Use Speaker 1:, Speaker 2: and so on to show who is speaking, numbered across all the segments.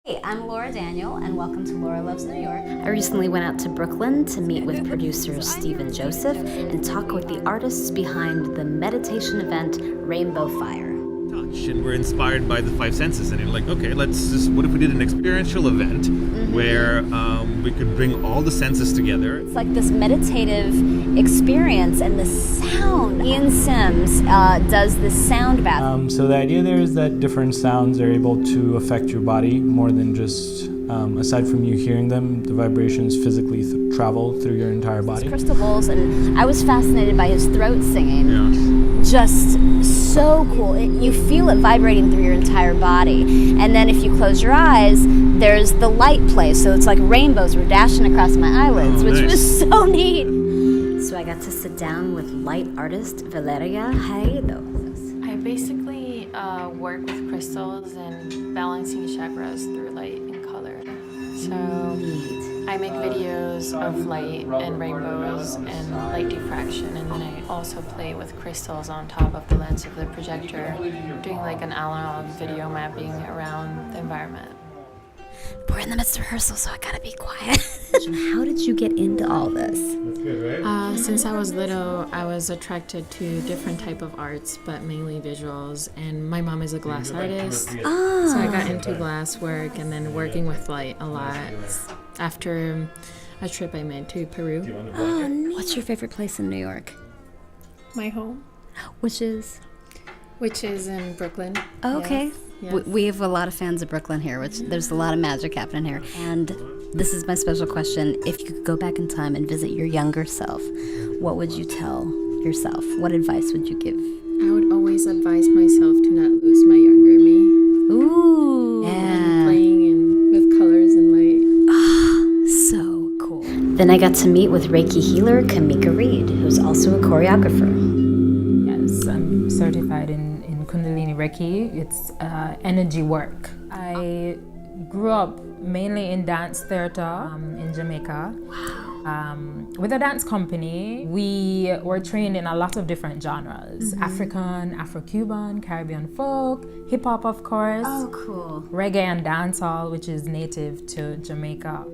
Speaker 1: Hey, I'm Laura Daniel, and welcome to Laura Loves New York.
Speaker 2: I recently went out to Brooklyn to meet with producer Stephen Joseph and talk with the artists behind the meditation event Rainbow Fire.
Speaker 3: And we're inspired by the five senses, and you're like, okay, what if we did an experiential event where we could bring all the senses together?
Speaker 1: It's like this meditative experience, and the sound. Ian Sims does this sound bath.
Speaker 4: So the idea there is that different sounds are able to affect your body more than just, aside from you hearing them, the vibrations physically travel through your entire body.
Speaker 1: Crystal bowls, and I was fascinated by his throat singing.
Speaker 3: Yeah.
Speaker 1: Just so cool. You feel it vibrating through your entire body. And then if you close your eyes, there's the light play. So it's like rainbows were dashing across my eyelids, which was so neat.
Speaker 2: So I got to sit down with light artist Valeria Haedo.
Speaker 5: I basically work with crystals and balancing chakras through light and color. So I make videos of light and rainbows and light diffraction, and then I also play with crystals on top of the lens of the projector, doing like an analog video mapping around the environment.
Speaker 2: We're in the midst of rehearsal, so I gotta be quiet. How did you get into all this?
Speaker 5: Since I was little, I was attracted to different type of arts, but mainly visuals. And my mom is a glass artist, so I got into glass work and then working with light a lot. After a trip I made to Peru.
Speaker 2: What's your favorite place in New York?
Speaker 5: My home,
Speaker 2: Which is?
Speaker 5: in Brooklyn.
Speaker 2: Oh, okay.
Speaker 5: Yes.
Speaker 2: We have a lot of fans of Brooklyn here, which there's a lot of magic happening here. And this is my special question. If you could go back in time and visit your younger self, what would you tell yourself? What advice would you give?
Speaker 5: I would always advise myself to not lose my younger me.
Speaker 2: Ooh.
Speaker 5: And playing with colors and light.
Speaker 2: So cool. Then I got to meet with Reiki healer Kameica Reid, who's also a choreographer.
Speaker 6: Yes, I'm certified in Kundalini Reiki. It's energy work. I grew up mainly in dance theater in Jamaica. Wow. With a dance company, we were trained in a lot of different genres. African, Afro-Cuban, Caribbean folk, hip-hop of course.
Speaker 2: Oh, cool.
Speaker 6: Reggae and dancehall, which is native to Jamaica.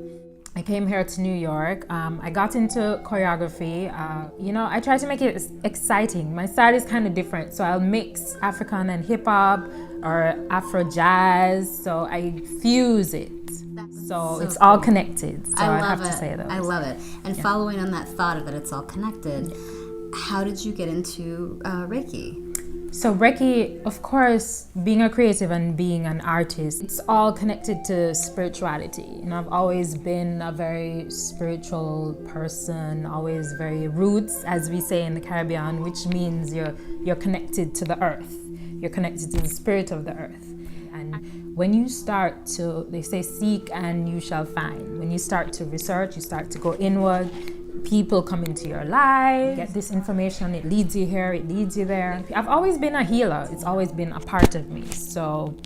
Speaker 6: I came here to New York. I got into choreography. I try to make it exciting. My style is kind of different, so I'll mix African and hip hop or Afro jazz. So I fuse it. So it's all connected. So I have to say those.
Speaker 2: I love it. And following on that thought of that it's all connected, how did you get into Reiki?
Speaker 6: So Reiki, of course, being a creative and being an artist, it's all connected to spirituality. I've always been a very spiritual person, always very roots, as we say in the Caribbean, which means you're connected to the earth. You're connected to the spirit of the earth. And when you start to, they say, seek and you shall find. When you start to research, you start to go inward, people come into your life, get this information, it leads you here, it leads you there. I've always been a healer, it's always been a part of me. So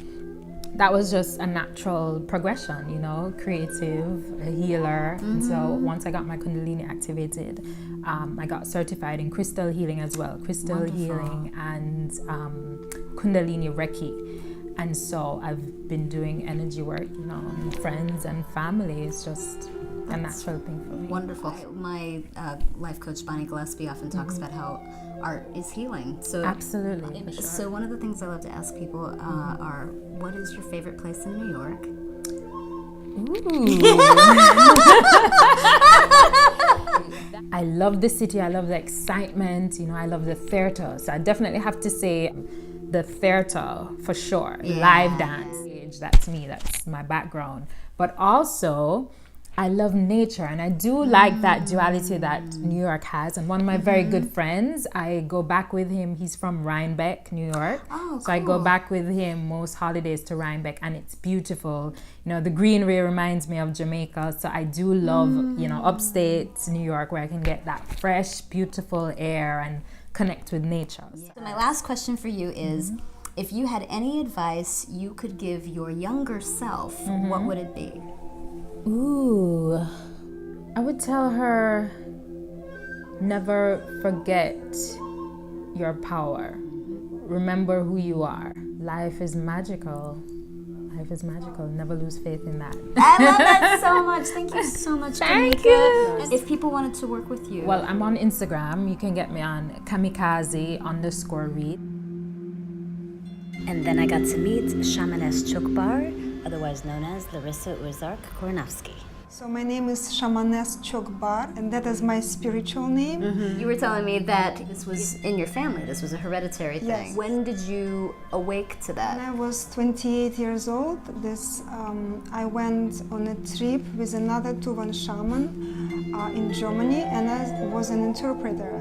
Speaker 6: that was just a natural progression, creative, a healer. And so once I got my Kundalini activated, I got certified in crystal healing as well, crystal healing and Kundalini Reiki. And so I've been doing energy work, with friends and family. It's just a natural thing for me.
Speaker 2: Wonderful. My life coach, Bonnie Gillespie, often talks about how art is healing. So
Speaker 6: absolutely. For sure.
Speaker 2: So one of the things I love to ask people are, what is your favorite place in New York?
Speaker 6: Ooh. I love the city. I love the excitement. I love the theater. So I definitely have to say the theater for sure. Yeah. Live dance. That's me. That's my background. But also, I love nature, and I do like that duality that New York has. And one of my very good friends, I go back with him. He's from Rhinebeck, New York. Oh, cool. So I go back with him most holidays to Rhinebeck, and it's beautiful. The greenery reminds me of Jamaica. So I do love, upstate New York, where I can get that fresh, beautiful air and connect with nature.
Speaker 2: Yeah. So my last question for you is, if you had any advice you could give your younger self, what would it be?
Speaker 6: Ooh, I would tell her, never forget your power. Remember who you are. Life is magical. Life life is magical. Never lose faith in that.
Speaker 2: I love that so much. Thank you so much,
Speaker 6: Thank
Speaker 2: Kameica.
Speaker 6: you.
Speaker 2: And if people wanted to work with you,
Speaker 6: Well, I'm on Instagram. You can get me on Kameica_Reid.
Speaker 2: and then I got to meet Shamaness ChokBar, otherwise known as Larissa Urzark-Korenovsky.
Speaker 7: So my name is Shamaness ChokBar, and that is my spiritual name.
Speaker 2: You were telling me that this was in your family. This was a hereditary thing.
Speaker 7: Yes.
Speaker 2: When did you awake to
Speaker 7: When
Speaker 2: that?
Speaker 7: I was 28 years old, I went on a trip with another Tuvan shaman in Germany, and I was an interpreter.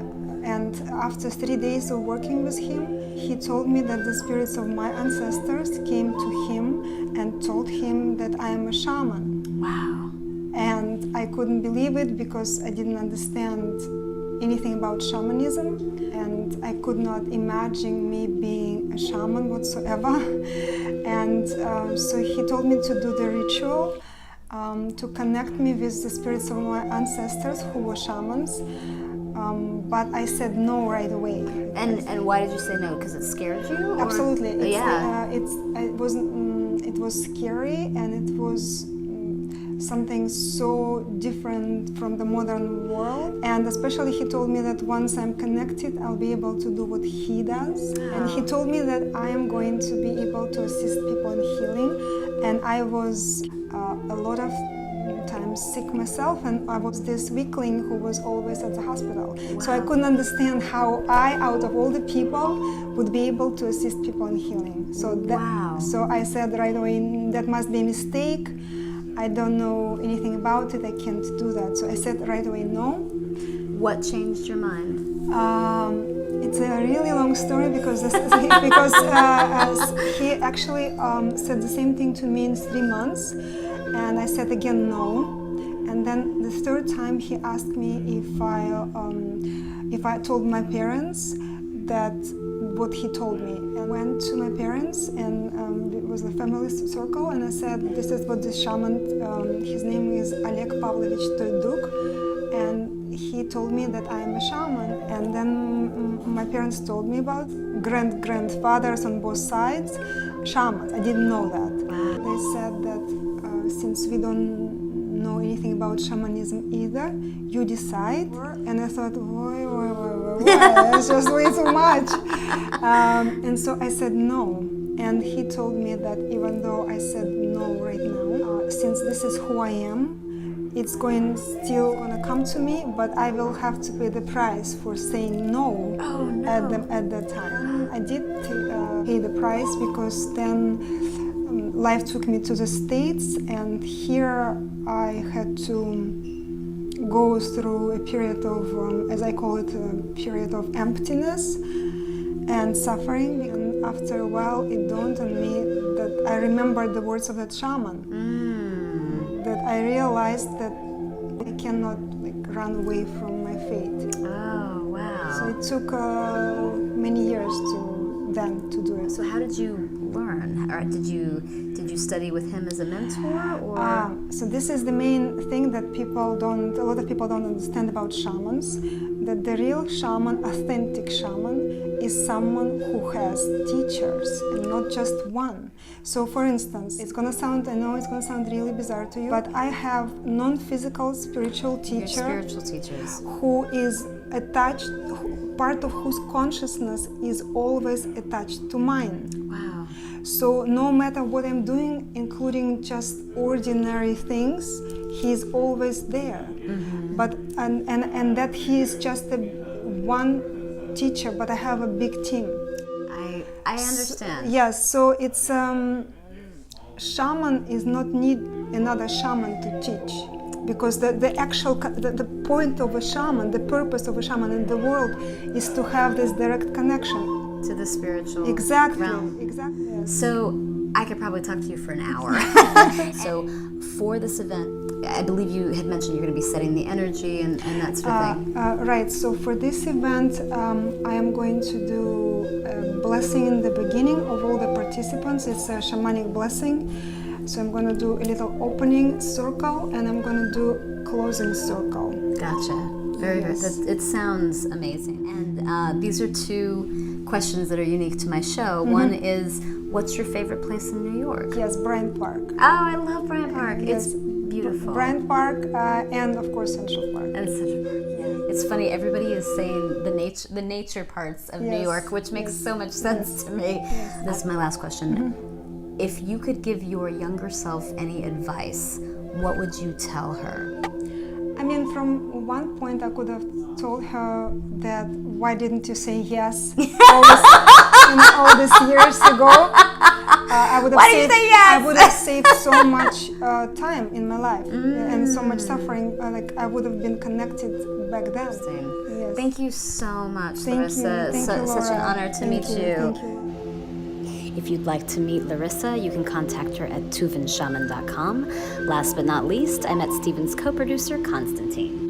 Speaker 7: And after 3 days of working with him, he told me that the spirits of my ancestors came to him and told him that I am a shaman.
Speaker 2: Wow.
Speaker 7: And I couldn't believe it because I didn't understand anything about shamanism, and I could not imagine me being a shaman whatsoever. And so he told me to do the ritual to connect me with the spirits of my ancestors who were shamans. But I said no right away.
Speaker 2: And why did you say no? Because it scared you? Or?
Speaker 7: Absolutely.
Speaker 2: Yeah.
Speaker 7: It was scary, and it was something so different from the modern world. And especially he told me that once I'm connected, I'll be able to do what he does. And he told me that I am going to be able to assist people in healing. And I was a lot of times sick myself, and I was this weakling who was always at the hospital. Wow. So I couldn't understand how I, out of all the people, would be able to assist people in healing. So so I said right away, that must be a mistake. I don't know anything about it. I can't do that. So I said right away no.
Speaker 2: What changed your mind?
Speaker 7: It's a really long story because he actually said the same thing to me in 3 months, and I said again no. And then the third time he asked me if I told my parents that what he told me. I went to my parents, and it was a family circle, and I said, this is what the shaman, his name is Oleg Pavlovich Toyduk, and he told me that I am a shaman. And then my parents told me about grandfathers on both sides, shamans. I didn't know that. They said that since we don't know anything about shamanism either, you decide. And I thought, why? It's just way too much. And so I said no. And he told me that even though I said no right now, since this is who I am, it's still gonna come to me, but I will have to pay the price for saying no, at that time. I did pay the price because then life took me to the States, and here I had to go through a period of, as I call it, a period of emptiness and suffering. And after a while, it dawned on me that I remembered the words of that shaman. That I realized that I cannot run away from my fate.
Speaker 2: Oh, wow.
Speaker 7: So it took many years to do it.
Speaker 2: So how did you learn? Or did you study with him as a mentor, or?
Speaker 7: So this is the main thing that a lot of people don't understand about shamans, that the real shaman, authentic shaman, is someone who has teachers and not just one. So for instance, I know it's gonna sound really bizarre to you, but I have non-physical spiritual teacher.
Speaker 2: Your spiritual teachers.
Speaker 7: Who is attached, part of whose consciousness is always attached to mine.
Speaker 2: Wow.
Speaker 7: So no matter what I'm doing, including just ordinary things, he's always there. But and that he is just one teacher, but I have a big team.
Speaker 2: I understand.
Speaker 7: Yes, so it's shaman is not need another shaman to teach, because the point of a shaman, the purpose of a shaman in the world is to have this direct connection
Speaker 2: to the spiritual realm.
Speaker 7: Exactly. Yes.
Speaker 2: So I could probably talk to you for an hour. So for this event, I believe you had mentioned you're going to be setting the energy and that sort of thing.
Speaker 7: Right. So for this event, I am going to do a blessing in the beginning of all the participants. It's a shamanic blessing. So I'm going to do a little opening circle, and I'm going to do closing circle.
Speaker 2: Gotcha. Very good. It sounds amazing. And these are two questions that are unique to my show. One is, what's your favorite place in New York?
Speaker 7: Yes, Bryant Park.
Speaker 2: Oh, I love Bryant Park.
Speaker 7: Yes.
Speaker 2: It's beautiful.
Speaker 7: Bryant Park and of course Central Park.
Speaker 2: And Central Park, yeah. It's funny, everybody is saying the nature parts of New
Speaker 7: Yes,
Speaker 2: York, which makes so much sense to me. This is my last question. If you could give your younger self any advice, what would you tell her?
Speaker 7: I mean, from one point I could have told her that why didn't you say yes all these years ago? I would have
Speaker 2: Why did you say yes?
Speaker 7: I would have saved so much time in my life and so much suffering. Like I would have been connected back then. Yes.
Speaker 2: Thank you so much,
Speaker 7: Thank
Speaker 2: Larissa.
Speaker 7: you. Thank you,
Speaker 2: Such an
Speaker 7: Laura.
Speaker 2: honor to
Speaker 7: Thank
Speaker 2: meet
Speaker 7: you.
Speaker 2: you.
Speaker 7: Thank you.
Speaker 2: If you'd like to meet Larissa, you can contact her at tuvenshaman.com. Last but not least, I met Steven's co-producer, Constantine.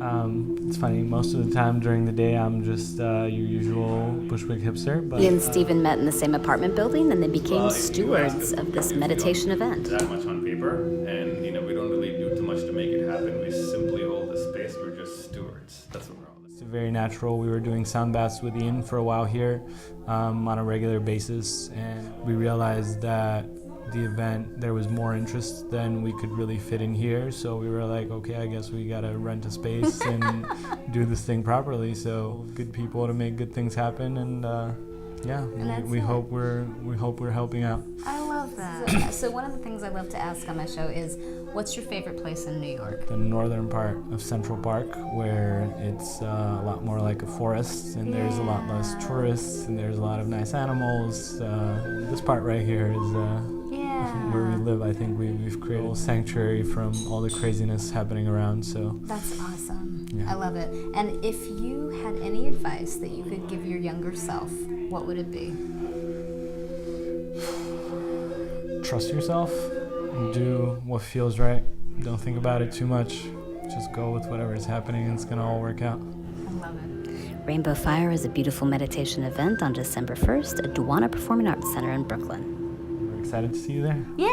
Speaker 4: It's funny, most of the time during the day I'm just your usual Bushwick hipster. But,
Speaker 2: He and Steven met in the same apartment building, and they became stewards of this meditation event.
Speaker 3: That much on paper, and we don't really do too much to make it happen. We simply hold the space. We're just stewards. That's what we're all.
Speaker 4: It's very natural. We were doing sound baths with Ian for a while here on a regular basis, and we realized that the event, there was more interest than we could really fit in here, so we were like, okay, I guess we gotta rent a space and do this thing properly. So good people to make good things happen, and we hope we're helping out.
Speaker 2: I love that. So one of the things I love to ask on my show is, what's your favorite place in New York?
Speaker 4: The northern part of Central Park, where it's a lot more like a forest, and there's a lot less tourists, and there's a lot of nice animals. This part right here is where we live. I think we've created a little sanctuary from all the craziness happening around. So
Speaker 2: That's awesome.
Speaker 4: Yeah.
Speaker 2: I love it. And if you had any advice that you could give your younger self, what would it be?
Speaker 4: trust yourself and do what feels right. Don't think about it too much. Just go with whatever is happening, and it's gonna all work out.
Speaker 2: I love it. Rainbow Fire is a beautiful meditation event on December 1st at Duana Performing Arts Center in Brooklyn.
Speaker 4: We're excited to see you there.
Speaker 2: Yay!